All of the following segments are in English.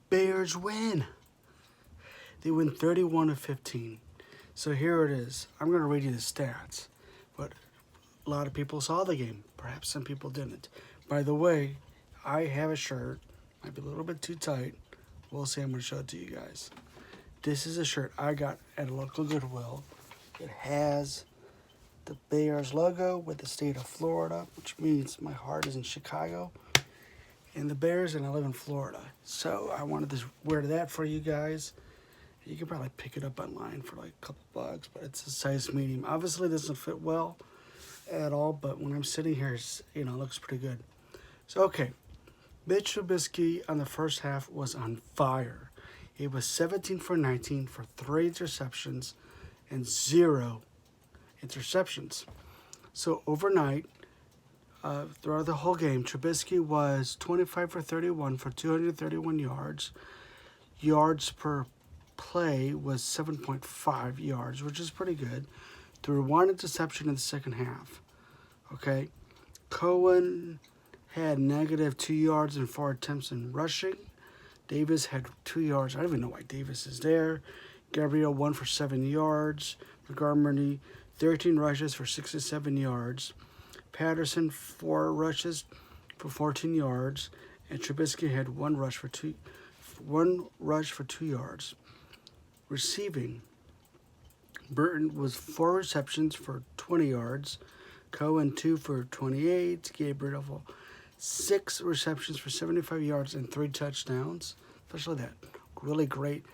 Bears win. They win 31-15. So here it is. I'm going to read you the stats. But a lot of people saw the game. Perhaps some people didn't. By the way, I have a shirt. Might be a little bit too tight. We'll see. I'm going to show it to you guys. This is a shirt I got at a local Goodwill. It has the Bears logo with the state of Florida, which means my heart is in Chicago. And the Bears, and I live in Florida. So I wanted to wear that for you guys. You can probably pick it up online for like a couple bucks, but it's a size medium. Obviously, it doesn't fit well at all, but when I'm sitting here, it looks pretty good. So, okay. Mitch Trubusky on the first half was on fire. He was 17 for 19 for 3 interceptions and 0 interceptions. So overnight, throughout the whole game, Trubusky was 25 for 31 for 231 yards. Yards per play was 7.5 yards, which is pretty good. Threw 1 interception in the second half. Okay. Cohen had negative 2 yards and 4 attempts in rushing. Davis had 2 yards. I don't even know why Davis is there. Gabriel 1 for 7 yards. Montgomery 13 rushes for 67 yards. Patterson 4 rushes for 14 yards. And Trubisky had 1 rush for 2 yards. Receiving, Burton was 4 receptions for 20 yards. Cohen 2 for 28. Gabriel 6 receptions for 75 yards and 3 touchdowns. Especially that really great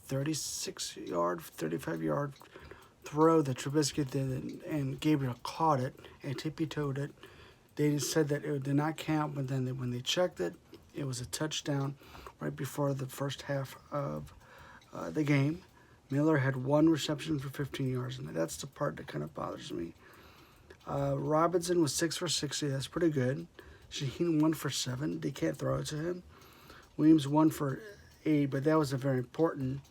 36-yard, 35-yard throw that Trubisky did, and Gabriel caught it and tippy-toed it. They said that it did not count, but then when they checked it, it was a touchdown right before the first half of the game. Miller had 1 reception for 15 yards, and that's the part that kind of bothers me. Robinson was 6 for 60. That's pretty good. Shaheen 1 for 7. They can't throw it to him. Williams 1 for 8, but that was a very important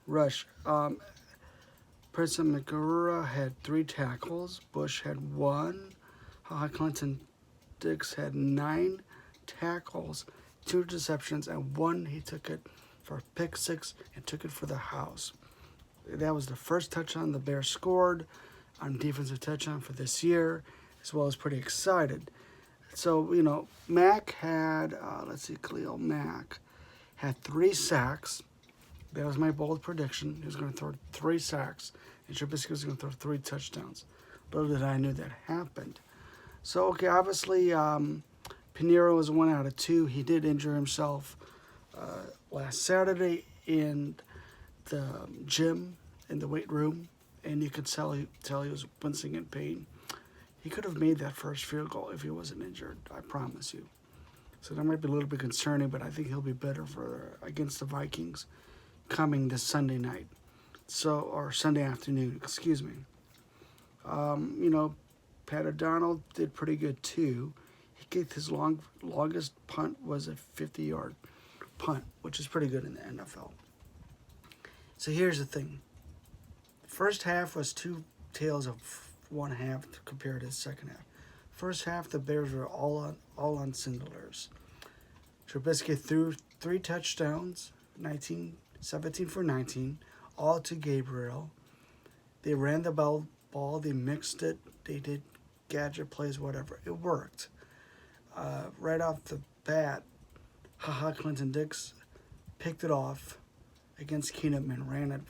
rush. Prince McGurra had 3 tackles. Bush had 1. Clinton Dix had 9 tackles, 2 interceptions, and 1 he took it for a pick 6 and took it for the house. That was the first touchdown the Bears scored on defensive touchdown for this year, as well as pretty excited. So, Mack had, Khalil Mack had 3 sacks. That was my bold prediction. He was going to throw 3 sacks, and Trubisky was going to throw 3 touchdowns. Little did I know that happened. So, okay, obviously, Pinheiro was 1 out of 2. He did injure himself last Saturday in the gym, in the weight room, and you could tell he was wincing in pain. He could have made that first field goal if he wasn't injured, I promise you. So that might be a little bit concerning, but I think he'll be better against the Vikings coming this Sunday night. Or Sunday afternoon, excuse me. Pat O'Donnell did pretty good too. He kicked his longest punt was a 50-yard punt, which is pretty good in the NFL. So here's the thing. First half was 2 tales of one half compared to the second half. First half, the Bears were all on cylinders. Trubisky threw 3 touchdowns, 17 for 19, all to Gabriel. They ran the ball, they mixed it, they did gadget plays, whatever. It worked. Right off the bat, Clinton Dix picked it off against Keenum and ran it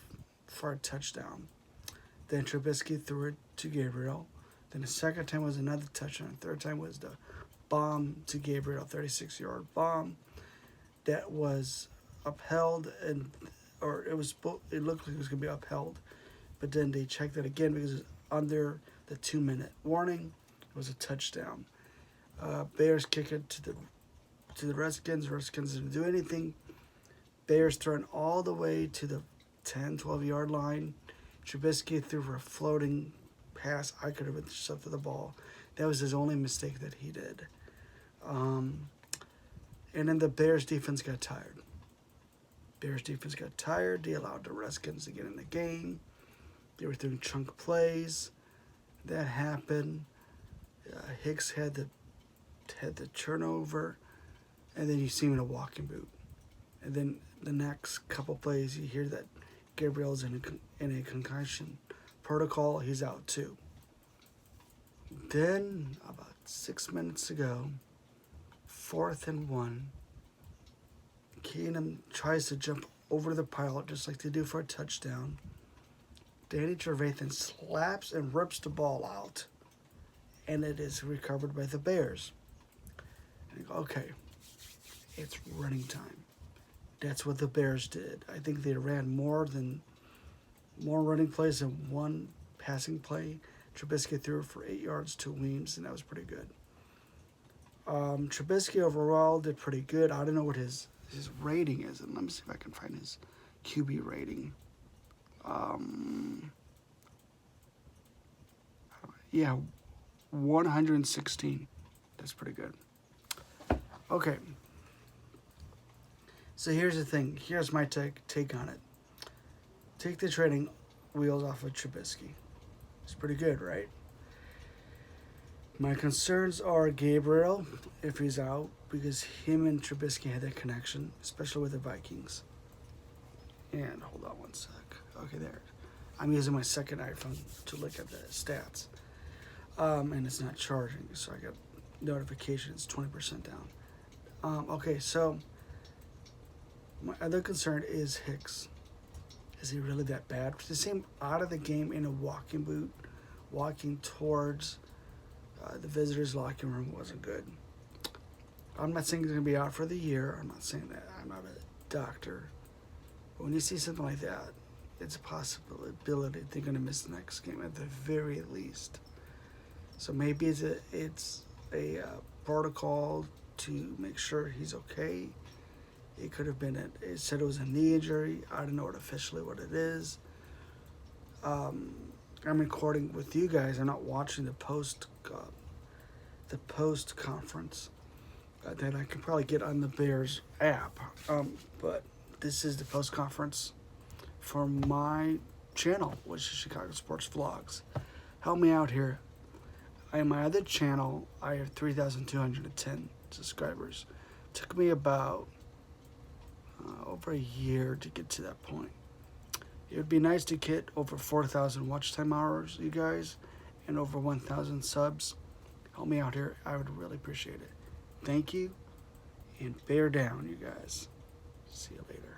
for a touchdown. Then Trubisky threw it to Gabriel. Then the second time was another touchdown. The third time was the bomb to Gabriel, 36-yard bomb that was upheld, it looked like it was going to be upheld, but then they checked it again because it was under the 2-minute warning. It was a touchdown. Bears kick it to the Redskins. Redskins didn't do anything. Bears thrown all the way to the 10, 12-yard line. Trubisky threw for a floating pass. I could have intercepted the ball. That was his only mistake that he did. And then the Bears defense got tired. They allowed the Redskins to get in the game. They were doing chunk plays. That happened. Hicks had the turnover, and then you see him in a walking boot. And then the next couple plays, you hear that Gabriel's in a concussion protocol. He's out too. Then, about 6 minutes ago, 4th and 1, Keenum tries to jump over the pile just like they do for a touchdown. Danny Trevathan slaps and rips the ball out, and it is recovered by the Bears. And you go, okay, it's running time. That's what the Bears did. I think they ran more running plays than one passing play. Trubusky threw for 8 yards to Weems, and that was pretty good. Trubusky overall did pretty good. I don't know what his rating is, and let me see if I can find his QB rating. Yeah, 116. That's pretty good. Okay. So here's the thing. Here's my take on it. Take the training wheels off of Trubusky. It's pretty good, right? My concerns are Gabriel, if he's out, because him and Trubusky had that connection, especially with the Vikings. And hold on one sec. Okay, there. I'm using my second iPhone to look at the stats. And it's not charging, so I got notifications 20% down. Okay, so my other concern is Hicks. Is he really that bad? To see him out of the game in a walking boot, walking towards the visitors' locker room wasn't good. I'm not saying he's going to be out for the year. I'm not saying that. I'm not a doctor. But when you see something like that, it's a possibility they're going to miss the next game at the very least. So maybe it's a protocol to make sure he's okay. It could have been it said it was a knee injury. I don't know officially what it is. I'm recording with you guys. I'm not watching the post conference that I can probably get on the Bears app. But this is the post conference for my channel, which is Chicago Sports Vlogs. Help me out here. In my other channel, I have 3,210 subscribers. Took me about over a year to get to that point. It would be nice to get over 4,000 watch time hours, you guys, and over 1,000 subs. Help me out here. I would really appreciate it. Thank you, and bear down, you guys. See you later.